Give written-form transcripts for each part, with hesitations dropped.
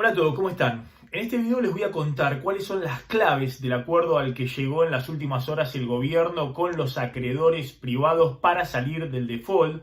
Hola a todos, ¿cómo están? En este video les voy a contar cuáles son las claves del acuerdo al que llegó en las últimas horas el gobierno con los acreedores privados para salir del default,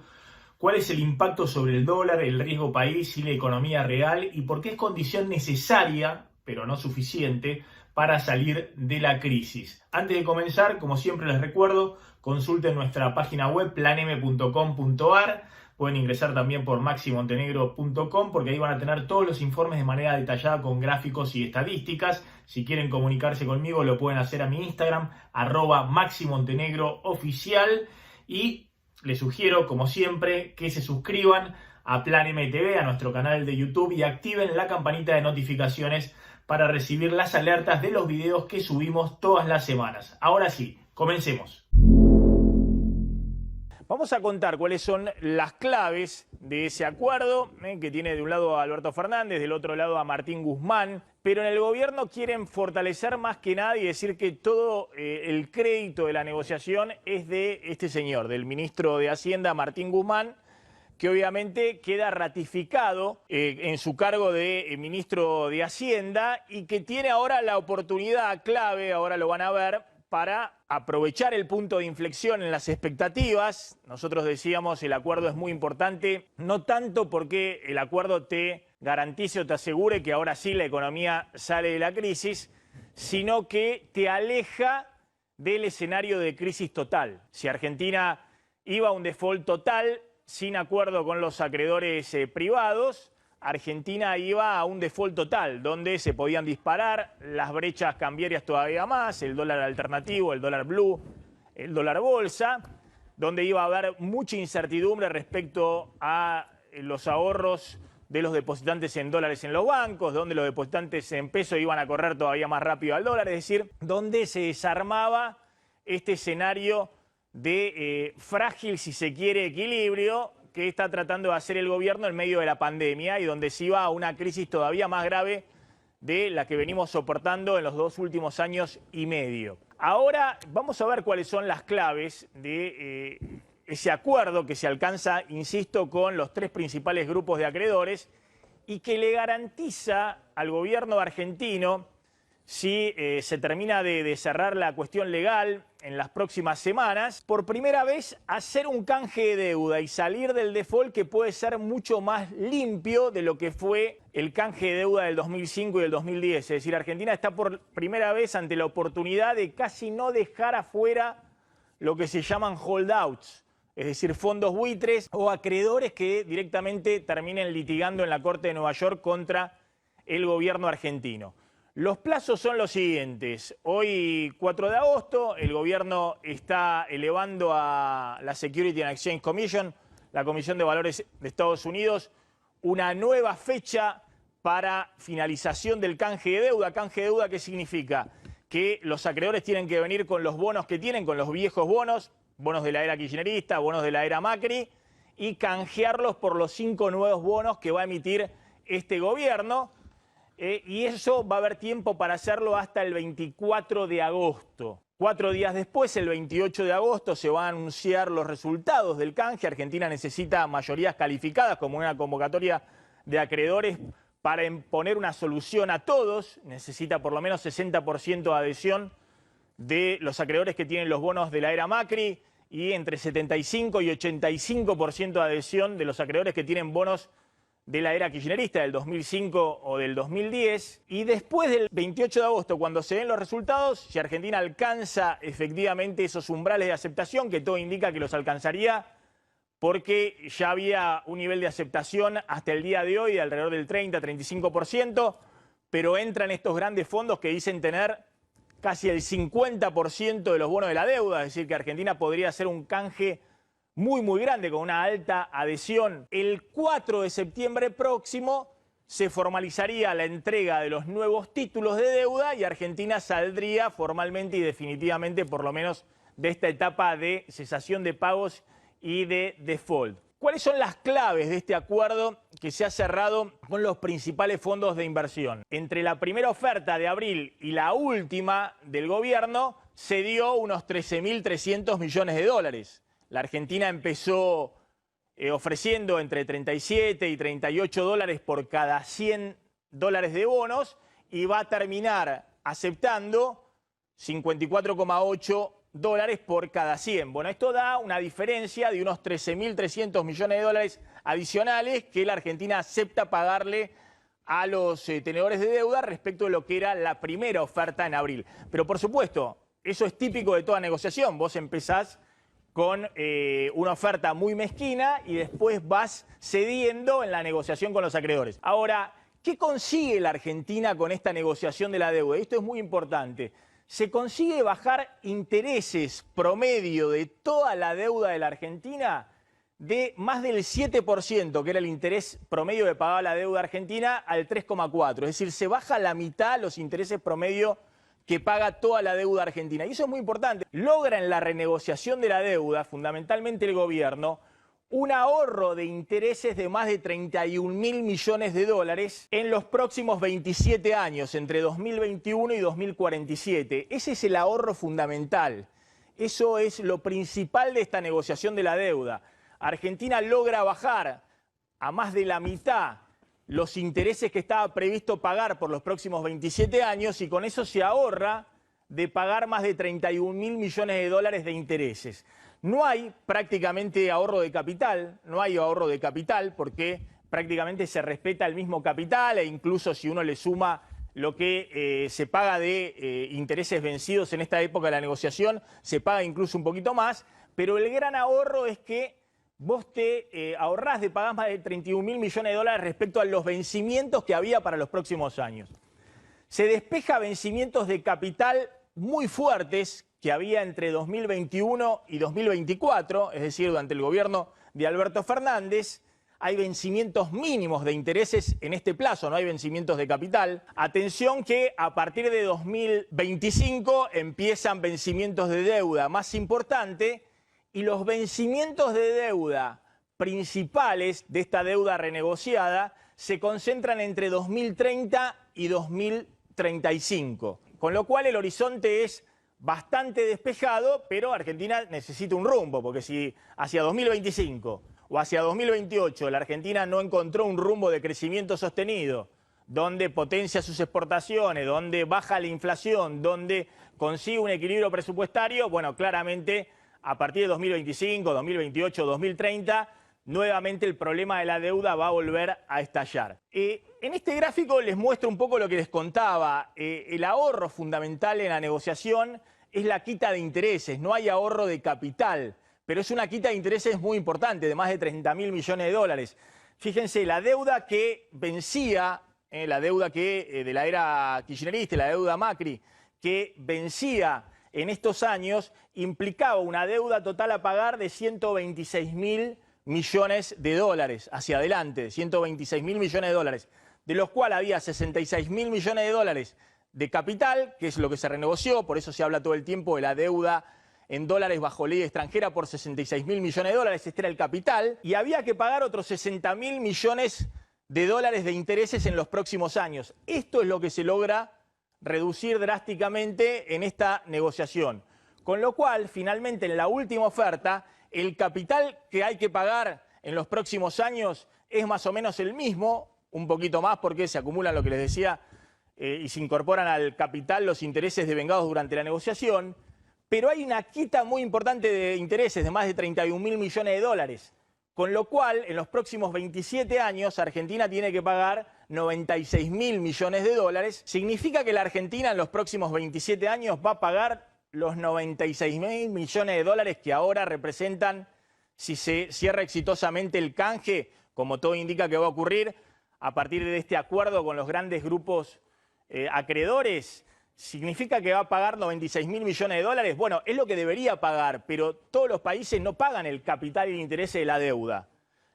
cuál es el impacto sobre el dólar, el riesgo país y la economía real y por qué es condición necesaria, pero no suficiente, para salir de la crisis. Antes de comenzar, como siempre les recuerdo, consulten nuestra página web planm.com.ar. Pueden ingresar también por maximontenegro.com porque ahí van a tener todos los informes de manera detallada con gráficos y estadísticas. Si quieren comunicarse conmigo lo pueden hacer a mi Instagram, @maximontenegrooficial. Y les sugiero, como siempre, que se suscriban a Plan MTV, a nuestro canal de YouTube, y activen la campanita de notificaciones para recibir las alertas de los videos que subimos todas las semanas. Ahora sí, comencemos. Vamos a contar cuáles son las claves de ese acuerdo, que tiene de un lado a Alberto Fernández, del otro lado a Martín Guzmán, pero en el gobierno quieren fortalecer más que nada y decir que todo el crédito de la negociación es de este señor, del ministro de Hacienda, Martín Guzmán, que obviamente queda ratificado en su cargo de ministro de Hacienda y que tiene ahora la oportunidad clave, ahora lo van a ver, para aprovechar el punto de inflexión en las expectativas. Nosotros decíamos el acuerdo es muy importante, no tanto porque el acuerdo te garantice o te asegure que ahora sí la economía sale de la crisis, sino que te aleja del escenario de crisis total. Si Argentina iba a un default total, sin acuerdo con los acreedores privados, Argentina iba a un default total, donde se podían disparar las brechas cambiarias todavía más, el dólar alternativo, el dólar blue, el dólar bolsa, donde iba a haber mucha incertidumbre respecto a los ahorros de los depositantes en dólares en los bancos, donde los depositantes en pesos iban a correr todavía más rápido al dólar, es decir, donde se desarmaba este escenario de frágil, si se quiere, equilibrio que está tratando de hacer el gobierno en medio de la pandemia y donde se iba a una crisis todavía más grave de la que venimos soportando en los 2 últimos años y medio. Ahora vamos a ver cuáles son las claves de ese acuerdo que se alcanza, insisto, con los 3 principales grupos de acreedores y que le garantiza al gobierno argentino, si se termina de cerrar la cuestión legal en las próximas semanas, por primera vez hacer un canje de deuda y salir del default que puede ser mucho más limpio de lo que fue el canje de deuda del 2005 y del 2010. Es decir, Argentina está por primera vez ante la oportunidad de casi no dejar afuera lo que se llaman holdouts, es decir, fondos buitres o acreedores que directamente terminen litigando en la Corte de Nueva York contra el gobierno argentino. Los plazos son los siguientes. Hoy, 4 de agosto, el gobierno está elevando a la Security and Exchange Commission, la Comisión de Valores de Estados Unidos, una nueva fecha para finalización del canje de deuda. ¿Canje de deuda qué significa? Que los acreedores tienen que venir con los bonos que tienen, con los viejos bonos, bonos de la era kirchnerista, bonos de la era Macri, y canjearlos por los 5 nuevos bonos que va a emitir este gobierno. Y eso va a haber tiempo para hacerlo hasta el 24 de agosto. 4 días después, el 28 de agosto, se van a anunciar los resultados del canje. Argentina necesita mayorías calificadas como una convocatoria de acreedores para imponer una solución a todos. Necesita por lo menos 60% de adhesión de los acreedores que tienen los bonos de la era Macri y entre 75 y 85% de adhesión de los acreedores que tienen bonos de la era kirchnerista del 2005 o del 2010, y después del 28 de agosto, cuando se den los resultados, si Argentina alcanza efectivamente esos umbrales de aceptación, que todo indica que los alcanzaría, porque ya había un nivel de aceptación hasta el día de hoy de alrededor del 30-35%, pero entran estos grandes fondos que dicen tener casi el 50% de los bonos de la deuda, es decir, que Argentina podría hacer un canje muy grande, con una alta adhesión. El 4 de septiembre próximo se formalizaría la entrega de los nuevos títulos de deuda y Argentina saldría formalmente y definitivamente, por lo menos, de esta etapa de cesación de pagos y de default. ¿Cuáles son las claves de este acuerdo que se ha cerrado con los principales fondos de inversión? Entre la primera oferta de abril y la última del gobierno se dio unos 13.300 millones de dólares. La Argentina empezó ofreciendo entre 37 y 38 dólares por cada 100 dólares de bonos y va a terminar aceptando 54,8 dólares por cada 100. Bueno, esto da una diferencia de unos 13.300 millones de dólares adicionales que la Argentina acepta pagarle a los tenedores de deuda respecto de lo que era la primera oferta en abril. Pero por supuesto, eso es típico de toda negociación. Vos empezás con una oferta muy mezquina y después vas cediendo en la negociación con los acreedores. Ahora, ¿qué consigue la Argentina con esta negociación de la deuda? Esto es muy importante. Se consigue bajar intereses promedio de toda la deuda de la Argentina de más del 7%, que era el interés promedio que pagaba la deuda argentina, al 3,4%. Es decir, se baja la mitad los intereses promedio que paga toda la deuda argentina. Y eso es muy importante. Logra en la renegociación de la deuda, fundamentalmente el gobierno, un ahorro de intereses de más de 31.000 millones de dólares en los próximos 27 años, entre 2021 y 2047. Ese es el ahorro fundamental. Eso es lo principal de esta negociación de la deuda. Argentina logra bajar a más de la mitad los intereses que estaba previsto pagar por los próximos 27 años y con eso se ahorra de pagar más de 31.000 millones de dólares de intereses. No hay prácticamente ahorro de capital, porque prácticamente se respeta el mismo capital e incluso si uno le suma lo que se paga de intereses vencidos en esta época de la negociación, se paga incluso un poquito más, pero el gran ahorro es que vos te ahorrás de pagar más de 31.000 millones de dólares respecto a los vencimientos que había para los próximos años. Se despeja vencimientos de capital muy fuertes que había entre 2021 y 2024, es decir, durante el gobierno de Alberto Fernández. Hay vencimientos mínimos de intereses en este plazo, no hay vencimientos de capital. Atención que a partir de 2025 empiezan vencimientos de deuda más importante y los vencimientos de deuda principales de esta deuda renegociada se concentran entre 2030 y 2035, con lo cual el horizonte es bastante despejado, pero Argentina necesita un rumbo, porque si hacia 2025 o hacia 2028 la Argentina no encontró un rumbo de crecimiento sostenido, donde potencia sus exportaciones, donde baja la inflación, donde consigue un equilibrio presupuestario, bueno, claramente a partir de 2025, 2028, 2030, nuevamente el problema de la deuda va a volver a estallar. En este gráfico les muestro un poco lo que les contaba. El ahorro fundamental en la negociación es la quita de intereses. No hay ahorro de capital, pero es una quita de intereses muy importante, de más de 30.000 millones de dólares. Fíjense, la deuda que vencía, la deuda que de la era kirchnerista, la deuda Macri, que vencía en estos años, implicaba una deuda total a pagar de 126.000 millones de dólares hacia adelante, 126.000 millones de dólares, de los cuales había 66.000 millones de dólares de capital, que es lo que se renegoció, por eso se habla todo el tiempo de la deuda en dólares bajo ley extranjera por 66.000 millones de dólares, este era el capital, y había que pagar otros 60.000 millones de dólares de intereses en los próximos años. Esto es lo que se logra reducir drásticamente en esta negociación. Con lo cual, finalmente, en la última oferta, el capital que hay que pagar en los próximos años es más o menos el mismo, un poquito más porque se acumulan lo que les decía y se incorporan al capital los intereses devengados durante la negociación, pero hay una quita muy importante de intereses de más de 31.000 millones de dólares. Con lo cual, en los próximos 27 años, Argentina tiene que pagar 96.000 millones de dólares. Significa que la Argentina en los próximos 27 años va a pagar los 96.000 millones de dólares que ahora representan, si se cierra exitosamente el canje, como todo indica que va a ocurrir, a partir de este acuerdo con los grandes grupos acreedores. ¿Significa que va a pagar 96.000 millones de dólares? Bueno, es lo que debería pagar, pero todos los países no pagan el capital y el interés de la deuda.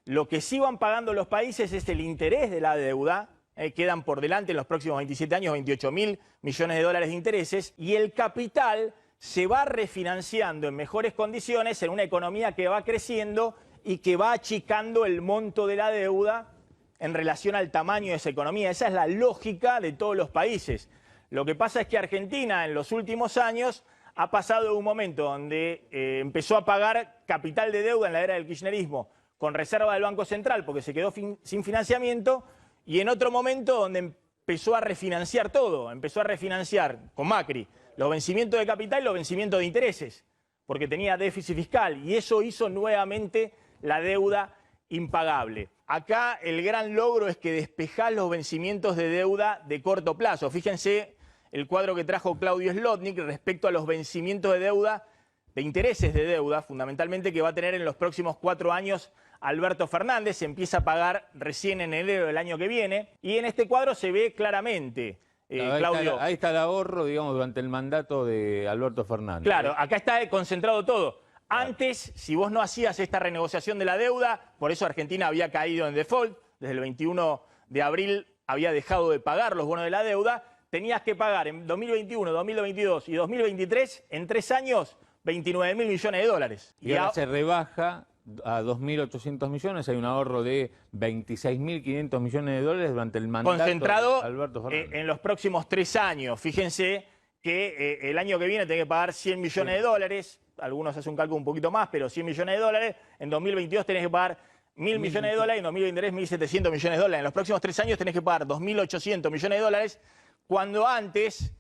Lo que sí van pagando los países es el interés de la deuda, quedan por delante en los próximos 27 años 28.000 millones de dólares de intereses, y el capital se va refinanciando en mejores condiciones en una economía que va creciendo y que va achicando el monto de la deuda en relación al tamaño de esa economía. Esa es la lógica de todos los países. Lo que pasa es que Argentina en los últimos años ha pasado de un momento donde empezó a pagar capital de deuda en la era del kirchnerismo con reserva del Banco Central porque se quedó sin financiamiento, y en otro momento donde empezó a refinanciar todo, empezó a refinanciar con Macri los vencimientos de capital y los vencimientos de intereses, porque tenía déficit fiscal y eso hizo nuevamente la deuda impagable. Acá el gran logro es que despejás los vencimientos de deuda de corto plazo. Fíjense el cuadro que trajo Claudio Slotnick respecto a los vencimientos de deuda, de intereses de deuda, fundamentalmente que va a tener en los próximos 4 años Alberto Fernández. Se empieza a pagar recién en enero del año que viene. Y en este cuadro se ve claramente, Claudio. Ahí está el ahorro, digamos, durante el mandato de Alberto Fernández. Claro, acá está concentrado todo. Antes, si vos no hacías esta renegociación de la deuda, por eso Argentina había caído en default, desde el 21 de abril había dejado de pagar los bonos de la deuda, tenías que pagar en 2021, 2022 y 2023, en 3 años, 29.000 millones de dólares. Y ahora se rebaja a 2.800 millones, hay un ahorro de 26.500 millones de dólares durante el mandato concentrado de Alberto Fernández. En los próximos 3 años. Fíjense que el año que viene tenés que pagar 100 millones de dólares, algunos hacen un cálculo un poquito más, pero 100 millones de dólares, en 2022 tenés que pagar 1.000 millones de dólares, en 2023 1.700 millones de dólares. En los próximos 3 años tenés que pagar 2.800 millones de dólares, cuando antes,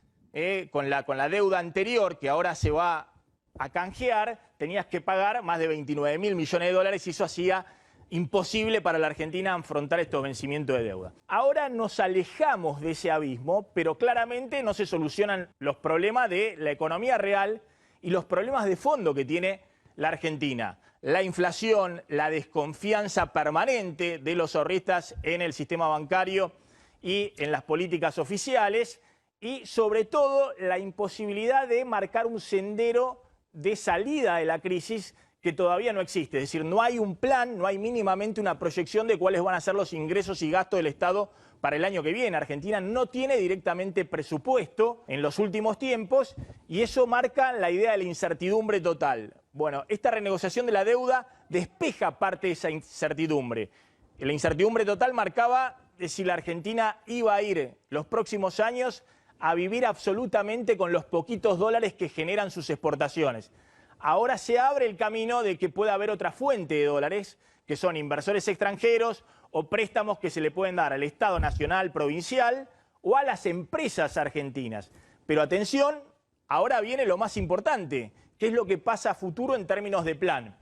con la deuda anterior, que ahora se va a canjear, tenías que pagar más de 29.000 millones de dólares y eso hacía imposible para la Argentina afrontar estos vencimientos de deuda. Ahora nos alejamos de ese abismo, pero claramente no se solucionan los problemas de la economía real y los problemas de fondo que tiene la Argentina. La inflación, la desconfianza permanente de los ahorristas en el sistema bancario y en las políticas oficiales y sobre todo la imposibilidad de marcar un sendero de salida de la crisis que todavía no existe. Es decir, no hay un plan, no hay mínimamente una proyección de cuáles van a ser los ingresos y gastos del Estado para el año que viene. Argentina no tiene directamente presupuesto en los últimos tiempos y eso marca la idea de la incertidumbre total. Bueno, esta renegociación de la deuda despeja parte de esa incertidumbre. La incertidumbre total marcaba de si la Argentina iba a ir los próximos años a vivir absolutamente con los poquitos dólares que generan sus exportaciones. Ahora se abre el camino de que pueda haber otra fuente de dólares, que son inversores extranjeros o préstamos que se le pueden dar al Estado nacional, provincial o a las empresas argentinas. Pero atención, ahora viene lo más importante, que es lo que pasa a futuro en términos de plan.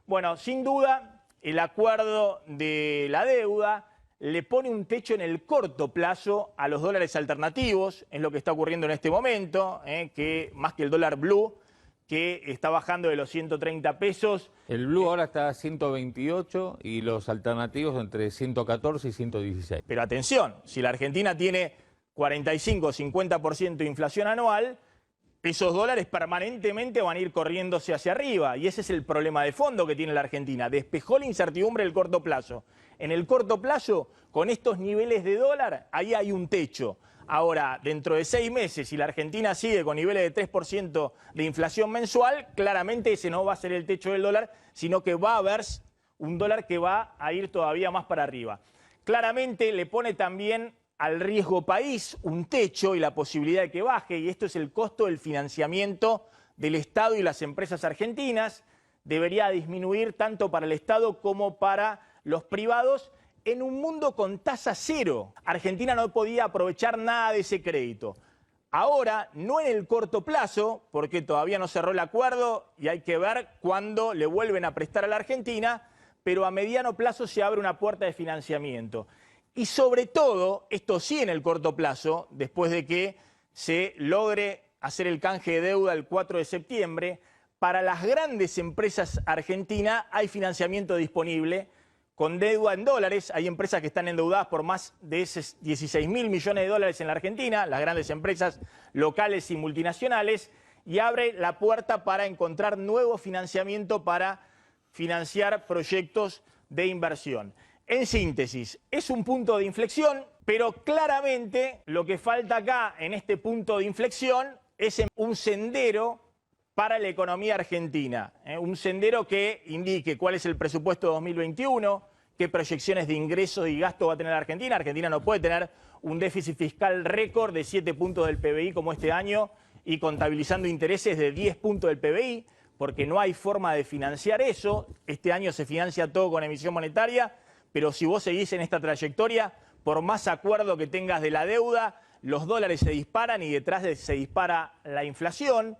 Bueno, sin duda, el acuerdo de la deuda le pone un techo en el corto plazo a los dólares alternativos, es lo que está ocurriendo en este momento, que más que el dólar blue, que está bajando de los 130 pesos. El blue ahora está a 128 y los alternativos entre 114 y 116. Pero atención, si la Argentina tiene 45 o 50% de inflación anual, esos dólares permanentemente van a ir corriéndose hacia arriba. Y ese es el problema de fondo que tiene la Argentina. Despejó la incertidumbre del corto plazo. En el corto plazo, con estos niveles de dólar, ahí hay un techo. Ahora, dentro de 6 meses, si la Argentina sigue con niveles de 3% de inflación mensual, claramente ese no va a ser el techo del dólar, sino que va a haber un dólar que va a ir todavía más para arriba. Claramente le pone también al riesgo país un techo y la posibilidad de que baje, y esto es el costo del financiamiento del Estado y las empresas argentinas. Debería disminuir tanto para el Estado como para los privados en un mundo con tasa cero. Argentina no podía aprovechar nada de ese crédito. Ahora, no en el corto plazo, porque todavía no cerró el acuerdo y hay que ver cuándo le vuelven a prestar a la Argentina, pero a mediano plazo se abre una puerta de financiamiento. Y sobre todo, esto sí en el corto plazo, después de que se logre hacer el canje de deuda el 4 de septiembre, para las grandes empresas argentinas hay financiamiento disponible con deuda en dólares. Hay empresas que están endeudadas por más de 16.000 millones de dólares en la Argentina, las grandes empresas locales y multinacionales, y abre la puerta para encontrar nuevo financiamiento para financiar proyectos de inversión. En síntesis, es un punto de inflexión, pero claramente lo que falta acá en este punto de inflexión es un sendero para la economía argentina, un sendero que indique cuál es el presupuesto de 2021, qué proyecciones de ingresos y gastos va a tener la Argentina. Argentina no puede tener un déficit fiscal récord de 7 puntos del PBI como este año y contabilizando intereses de 10 puntos del PBI, porque no hay forma de financiar eso. Este año se financia todo con emisión monetaria, pero si vos seguís en esta trayectoria, por más acuerdo que tengas de la deuda, los dólares se disparan y detrás se dispara la inflación.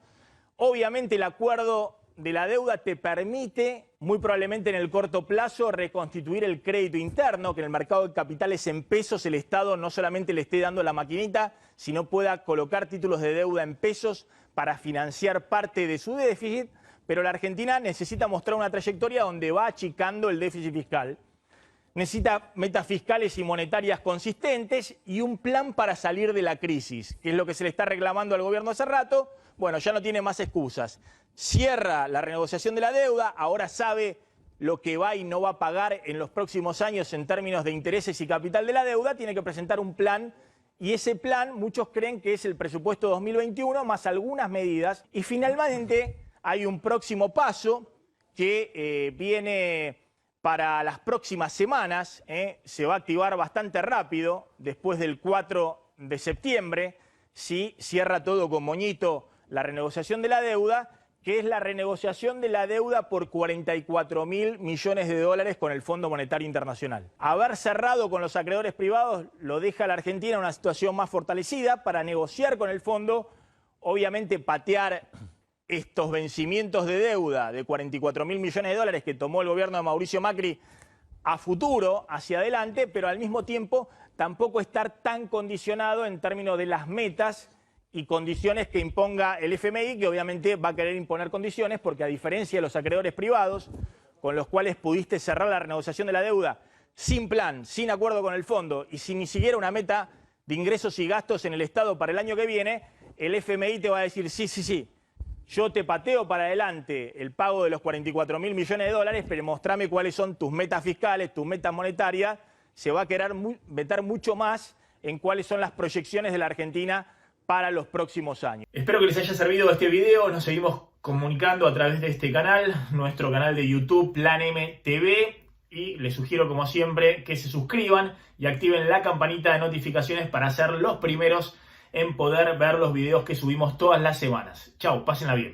Obviamente el acuerdo de la deuda te permite, muy probablemente en el corto plazo, reconstituir el crédito interno, que en el mercado de capitales en pesos el Estado no solamente le esté dando la maquinita, sino pueda colocar títulos de deuda en pesos para financiar parte de su déficit, pero la Argentina necesita mostrar una trayectoria donde va achicando el déficit fiscal. Necesita metas fiscales y monetarias consistentes y un plan para salir de la crisis, que es lo que se le está reclamando al gobierno hace rato. Bueno, ya no tiene más excusas. Cierra la renegociación de la deuda, ahora sabe lo que va y no va a pagar en los próximos años en términos de intereses y capital de la deuda, tiene que presentar un plan y ese plan muchos creen que es el presupuesto 2021 más algunas medidas. Y finalmente hay un próximo paso que viene para las próximas semanas, se va a activar bastante rápido, después del 4 de septiembre, si cierra todo con moñito la renegociación de la deuda, que es la renegociación de la deuda por 44.000 millones de dólares con el Fondo Monetario Internacional. Haber cerrado con los acreedores privados lo deja a la Argentina en una situación más fortalecida para negociar con el fondo, obviamente patear estos vencimientos de deuda de 44.000 millones de dólares que tomó el gobierno de Mauricio Macri a futuro, hacia adelante, pero al mismo tiempo tampoco estar tan condicionado en términos de las metas y condiciones que imponga el FMI, que obviamente va a querer imponer condiciones porque a diferencia de los acreedores privados, con los cuales pudiste cerrar la renegociación de la deuda sin plan, sin acuerdo con el fondo y sin ni siquiera una meta de ingresos y gastos en el Estado para el año que viene, el FMI te va a decir sí, yo te pateo para adelante el pago de los 44.000 millones de dólares, pero mostrame cuáles son tus metas fiscales, tus metas monetarias. Se va a querer meter mucho más en cuáles son las proyecciones de la Argentina para los próximos años. Espero que les haya servido este video. Nos seguimos comunicando a través de este canal, nuestro canal de YouTube, Plan M TV. Y les sugiero, como siempre, que se suscriban y activen la campanita de notificaciones para ser los primeros en poder ver los videos que subimos todas las semanas. Chau, pásenla bien.